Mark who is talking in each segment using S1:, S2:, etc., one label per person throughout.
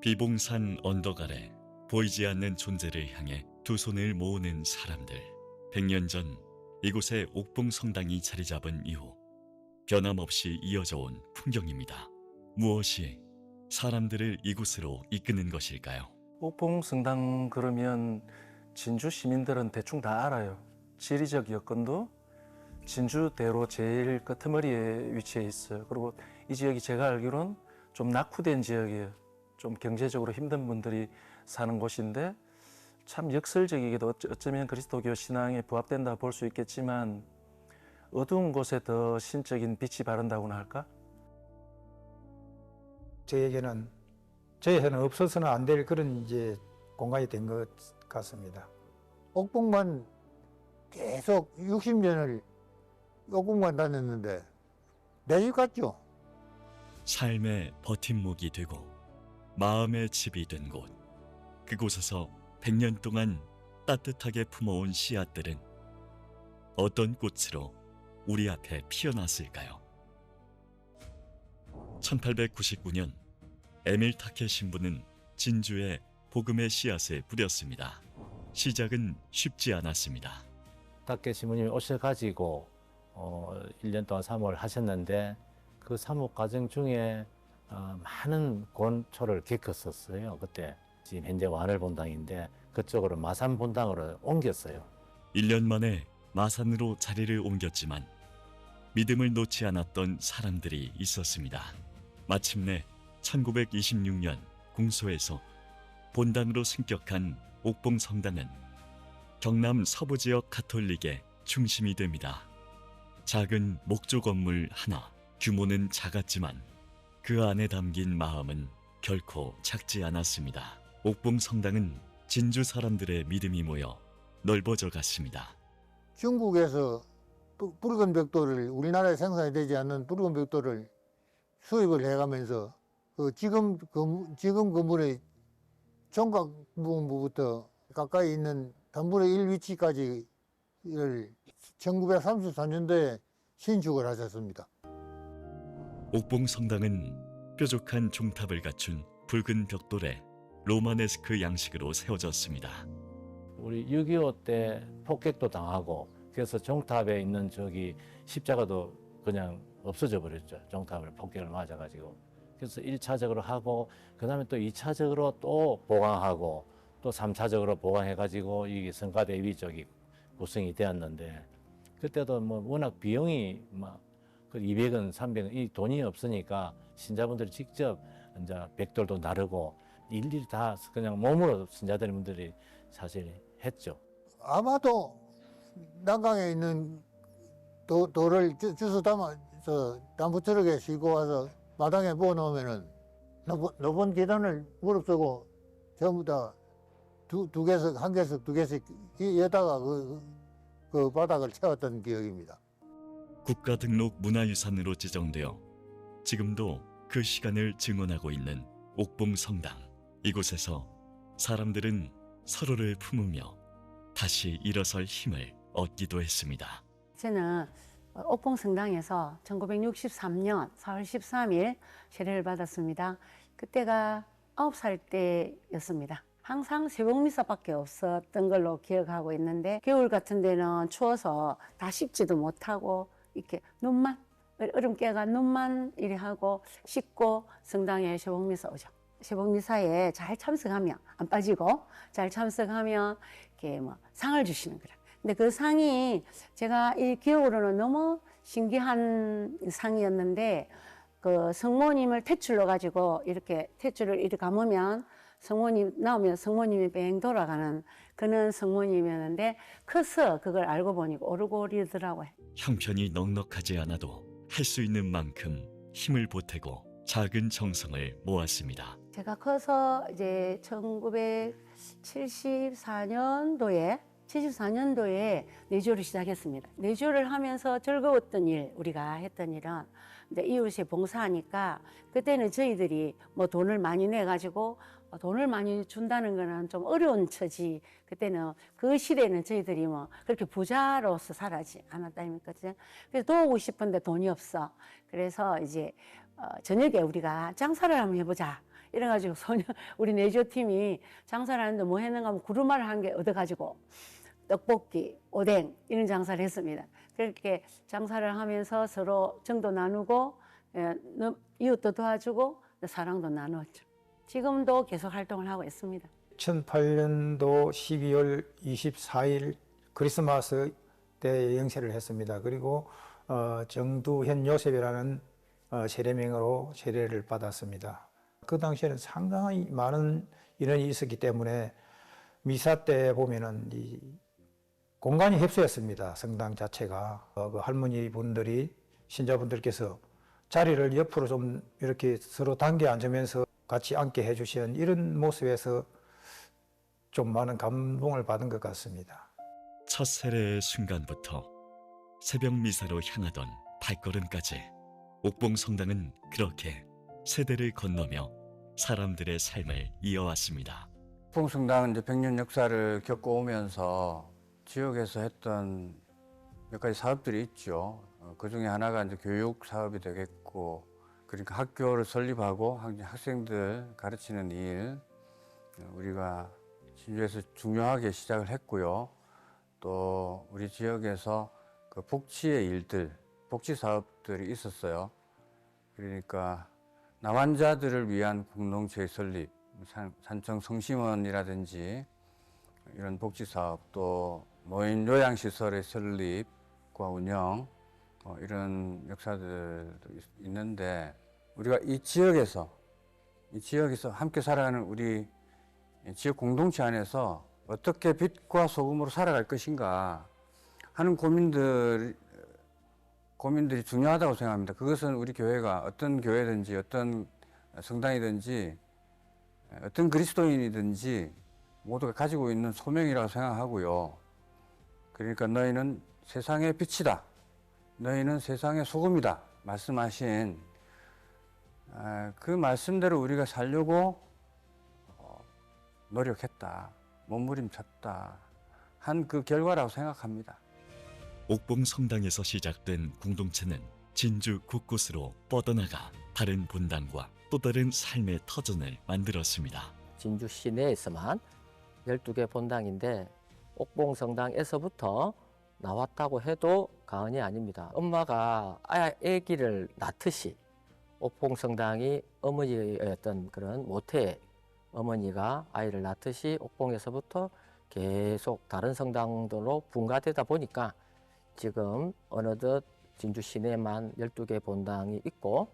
S1: 비봉산 언덕 아래 보이지 않는 존재를 향해 두 손을 모으는 사람들. 100년 전 이곳에 옥봉성당이 자리 잡은 이후 변함없이 이어져 온 풍경입니다. 무엇이 사람들을 이곳으로 이끄는 것일까요?
S2: 옥봉성당 그러면 진주 시민들은 대충 다 알아요. 지리적 여건도 진주대로 제일 끄트머리에 위치해 있어요. 그리고 이 지역이 제가 알기로는 좀 낙후된 지역이에요. 좀 경제적으로 힘든 분들이 사는 곳인데 참 역설적이게도 어쩌면 그리스도교 신앙에 부합된다 볼 수 있겠지만 어두운 곳에 더 신적인 빛이 바른다고나 할까?
S3: 저에게는 없어서는 안 될 그런 이제 공간이 된 것 같습니다.
S4: 옥봉만 계속 60년을 옥봉만 다녔는데 내 집 같죠?
S1: 삶의 버팀목이 되고 마음의 집이 된 곳. 그곳에서 100년 동안 따뜻하게 품어온 씨앗들은 어떤 꽃으로 우리 앞에 피어났을까요? 1899년 에밀 타케 신부는 진주에 복음의 씨앗을 뿌렸습니다. 시작은 쉽지 않았습니다.
S5: 타케 신부님이 오셔가지고 1년 동안 사목을 하셨는데 그 사목 과정 중에 많은 권초를 겪었었어요. 그때 지금 현재 완을 본당인데 그쪽으로 마산 본당으로 옮겼어요.
S1: 1년 만에 마산으로 자리를 옮겼지만 믿음을 놓지 않았던 사람들이 있었습니다. 마침내 1926년 궁소에서 본당으로 승격한 옥봉성당은 경남 서부 지역 가톨릭의 중심이 됩니다. 작은 목조 건물 하나, 규모는 작았지만 그 안에 담긴 마음은 결코 작지 않았습니다. 옥봉성당은 진주 사람들의 믿음이 모여 넓어져 갔습니다.
S4: 중국에서 붉은 벽돌을 우리나라에 생산이 되지 않는 붉은 벽돌을 수입을 해가면서 지금 건물의 종각 부분부터 가까이 있는 3분의 1 위치까지를 1934년도에 신축을 하셨습니다.
S1: 옥봉성당은 뾰족한 종탑을 갖춘 붉은 벽돌에 로마네스크 양식으로 세워졌습니다.
S5: 우리 6.25 때 폭격도 당하고 그래서 종탑에 있는 저기 십자가도 그냥 없어져 버렸죠. 종탑을 폭격을 맞아가지고. 그래서 1차적으로 하고 그다음에 또 2차적으로 또 보강하고 또 3차적으로 보강해가지고 이게 성가대 위쪽이 구성이 되었는데 그때도 뭐 워낙 비용이 막 200원, 300원 이 돈이 없으니까 신자분들이 직접 이제 벽돌도 나르고 일일이 다 그냥 몸으로 신자들분들이 사실 했죠.
S4: 아마도 난강에 있는 돌을 주워 담아서 담부트럭에 싣고 와서 마당에 부어 놓으면은 높은 계단을 무릅쓰고 전부 다 두 개씩, 한 개씩, 두 개씩 여다가 그 바닥을 채웠던 기억입니다.
S1: 국가등록 문화유산으로 지정되어 지금도 그 시간을 증언하고 있는 옥봉성당. 이곳에서 사람들은 서로를 품으며 다시 일어설 힘을 얻기도 했습니다.
S6: 저는 옥봉성당에서 1963년 4월 13일 세례를 받았습니다. 그때가 9살 때였습니다. 항상 새벽미사밖에 없었던 걸로 기억하고 있는데 겨울 같은 데는 추워서 다 씻지도 못하고 이렇게 눈만 얼음 깨가 눈만 이래 하고 씻고 성당에 새벽미사 오죠. 새벽미사에 잘 참석하면 안 빠지고 잘 참석하면 이렇게 뭐 상을 주시는 거라. 근데 그 상이 제가 이 기억으로는 너무 신기한 상이었는데 그 성모님을 탯줄로 가지고 이렇게 탯줄을 이렇게 감으면 성모님 나오면 성모님이 뺑 돌아가는 그런 성모님이었는데 커서 그걸 알고 보니까 오르골이더라고요.
S1: 형편이 넉넉하지 않아도 할 수 있는 만큼 힘을 보태고 작은 정성을 모았습니다.
S6: 제가 커서 이제 1974년도에 내조를 시작했습니다. 내조를 하면서 즐거웠던 일, 우리가 했던 일은 이제 이웃에 봉사하니까 그때는 저희들이 뭐 돈을 많이 내가지고 돈을 많이 준다는 거는 좀 어려운 처지. 그때는 그 시대는 저희들이 뭐 그렇게 부자로서 살아지 않았다 아닙니까? 그래서 도우고 싶은데 돈이 없어. 그래서 이제 저녁에 우리가 장사를 한번 해보자. 이래가지고 우리 내조 팀이 장사를 하는데 뭐 했는가 하면 구루마를 한 개 얻어가지고 떡볶이, 오뎅 이런 장사를 했습니다. 그렇게 장사를 하면서 서로 정도 나누고 이웃도 도와주고 사랑도 나누었죠. 지금도 계속 활동을 하고 있습니다.
S3: 2008년도 12월 24일 크리스마스 때 영세를 했습니다. 그리고 정두현 요셉이라는 세례명으로 세례를 받았습니다. 그 당시에는 상당히 많은 인원이 있었기 때문에 미사 때 보면은 이 공간이 협소했습니다. 성당 자체가 그 할머니 분들이 신자분들께서 자리를 옆으로 좀 이렇게 서로 당겨 앉으면서 같이 앉게 해주시는 이런 모습에서 좀 많은 감동을 받은 것 같습니다.
S1: 첫 세례의 순간부터 새벽 미사로 향하던 발걸음까지 옥봉성당은 그렇게 세대를 건너며 사람들의 삶을 이어왔습니다.
S7: 옥봉성당은 이제 100년 역사를 겪어오면서 지역에서 했던 몇 가지 사업들이 있죠. 그 중에 하나가 이제 교육 사업이 되겠고, 그러니까 학교를 설립하고 학생들 가르치는 일, 우리가 진주에서 중요하게 시작을 했고요. 또 우리 지역에서 그 복지의 일들, 복지 사업들이 있었어요. 그러니까 나환자들을 위한 공동체의 설립, 산청 성심원이라든지 이런 복지 사업, 또 노인 요양시설의 설립과 운영, 이런 역사들도 있는데, 우리가 이 지역에서 함께 살아가는 우리 지역 공동체 안에서 어떻게 빛과 소금으로 살아갈 것인가 하는 고민들이 중요하다고 생각합니다. 그것은 우리 교회가 어떤 교회든지 어떤 성당이든지 어떤 그리스도인이든지 모두가 가지고 있는 소명이라고 생각하고요. 그러니까 너희는 세상의 빛이다. 너희는 세상의 소금이다. 말씀하신 그 말씀대로 우리가 살려고 노력했다. 몸부림쳤다. 한 그 결과라고 생각합니다.
S1: 옥봉성당에서 시작된 공동체는 진주 곳곳으로 뻗어나가 다른 본당과 또 다른 삶의 터전을 만들었습니다.
S8: 진주 시내에서만 12개 본당인데 옥봉성당에서부터 나왔다고 해도 과언이 아닙니다. 엄마가 아기를 낳듯이 옥봉성당이 어머니였던 그런 모태 어머니가 아이를 낳듯이 옥봉에서부터 계속 다른 성당들로 분가되다 보니까 지금 어느덧 진주 시내만 12개 본당이 있고,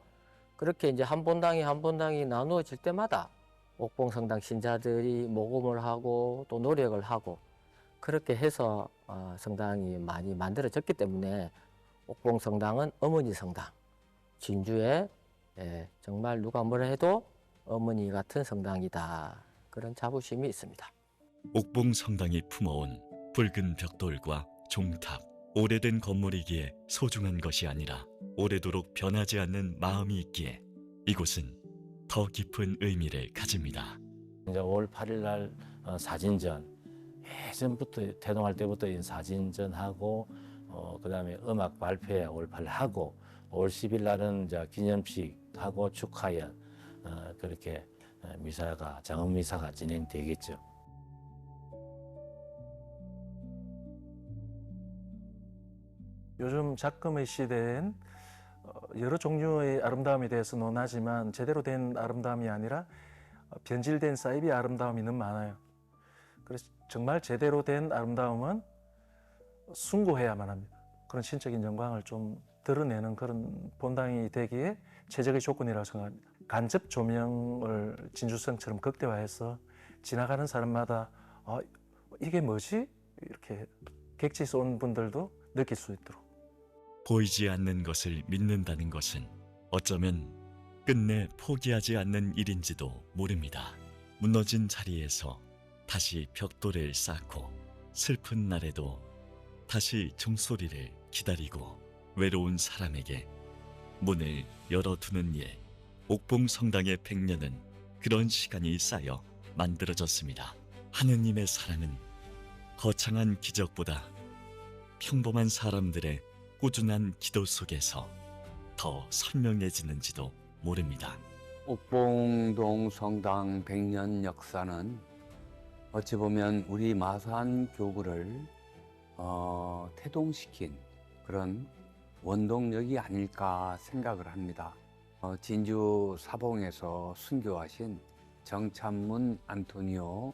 S8: 그렇게 이제 한 본당이 나누어질 때마다 옥봉성당 신자들이 모금을 하고 또 노력을 하고 그렇게 해서 성당이 많이 만들어졌기 때문에 옥봉성당은 어머니 성당, 진주에 정말 누가 뭐라 해도 어머니 같은 성당이다, 그런 자부심이 있습니다.
S1: 옥봉성당이 품어온 붉은 벽돌과 종탑, 오래된 건물이기에 소중한 것이 아니라 오래도록 변하지 않는 마음이 있기에 이곳은 더 깊은 의미를 가집니다.
S5: 이제 5월 8일 날 사진전, 예전부터 태동할 때부터 사진전하고 그다음에 음악 발표회 5월 8일 하고 5월 10일 날은 이제 기념식 하고 축하연, 그렇게 미사가 장엄 미사가 진행되겠죠.
S2: 요즘 작금의 시대엔 여러 종류의 아름다움에 대해서 논하지만 제대로 된 아름다움이 아니라 변질된 사이비 아름다움이 너무 많아요. 그래서 정말 제대로 된 아름다움은 숭고해야만 합니다. 그런 신적인 영광을 좀 드러내는 그런 본당이 되기에 최적의 조건이라고 생각합니다. 간접 조명을 진주성처럼 극대화해서 지나가는 사람마다 이게 뭐지? 이렇게 객지에서 온 분들도 느낄 수 있도록.
S1: 보이지 않는 것을 믿는다는 것은 어쩌면 끝내 포기하지 않는 일인지도 모릅니다. 무너진 자리에서 다시 벽돌을 쌓고 슬픈 날에도 다시 종소리를 기다리고 외로운 사람에게 문을 열어두는 일. 옥봉성당의 100년은 그런 시간이 쌓여 만들어졌습니다. 하느님의 사랑은 거창한 기적보다 평범한 사람들의 꾸준한 기도 속에서 더 선명해지는지도 모릅니다.
S7: 옥봉동 성당 100년 역사는 어찌 보면 우리 마산 교구를 태동시킨 그런 원동력이 아닐까 생각을 합니다. 진주 사봉에서 순교하신 정찬문 안토니오,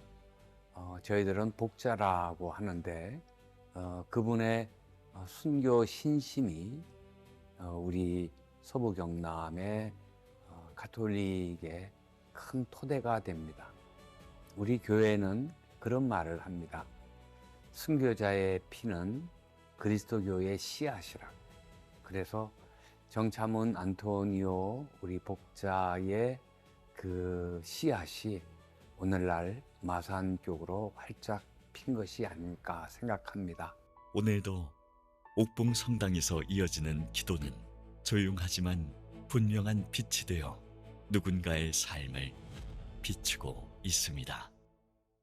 S7: 저희들은 복자라고 하는데 그분의 순교 신심이 우리 서부 경남의 가톨릭의 큰 토대가 됩니다. 우리 교회는 그런 말을 합니다. 순교자의 피는 그리스도교의 씨앗이라. 그래서 정찬문 안토니오 우리 복자의 그 씨앗이 오늘날 마산교구로 활짝 핀 것이 아닐까 생각합니다.
S1: 오늘도 옥봉 성당에서 이어지는 기도는 조용하지만 분명한 빛이 되어 누군가의 삶을 비추고 있습니다.